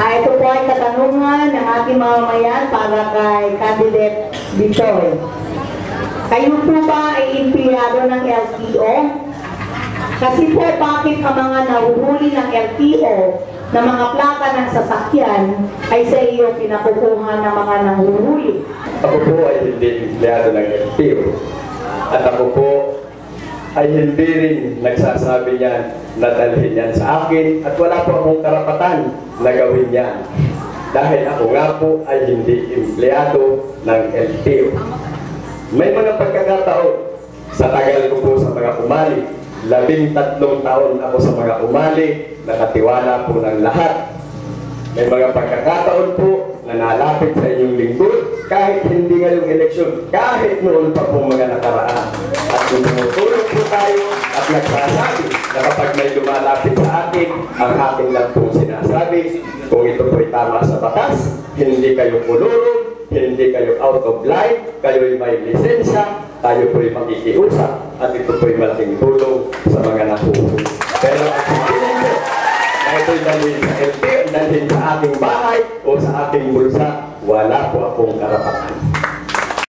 Ito po ay katanungan ng ating mamamayan para kay Candidate Bitoy. Kayo po ba ay empleyado ng LTO? Kasi po bakit ang mga nahuhuli ng LTO na mga plaka ng sasakyan ay sa iyo pinakukuha ng mga nahuhuli? Ako po ay hindi empleyado ng LTO. At ako po ay hindi rin nagsasabi niyan na dalhin yan sa akin at wala po akong karapatan na gawin yan. Dahil ako nga po ay hindi empleyado ng LTO. May mga pagkakataon sa tagal ko po sa mga umali. 13 taon ako sa mga umali, nakatiwala po ng lahat. May mga pagkakataon po na nalapit sa inyong lingkod, kahit hindi ngayong eleksyon, kahit noon pa po mga nakaraan. At kung tumutulong po tayo at nagsasabi na kapag may lumalapit sa atin, ang ating lang po sinasabi, kung ito po'y tama sa batas, hindi kayo pulurong, hindi kayo out of line, kayo'y may lisensya, tayo po'y makikiusap, at ito po'y malaking tulong sa mga nahuhuli. Pero at hindi nito, na ito'y dalhin sa LTO, dalhin sa ating bahay o sa ating bulsa, wala po akong karapatan.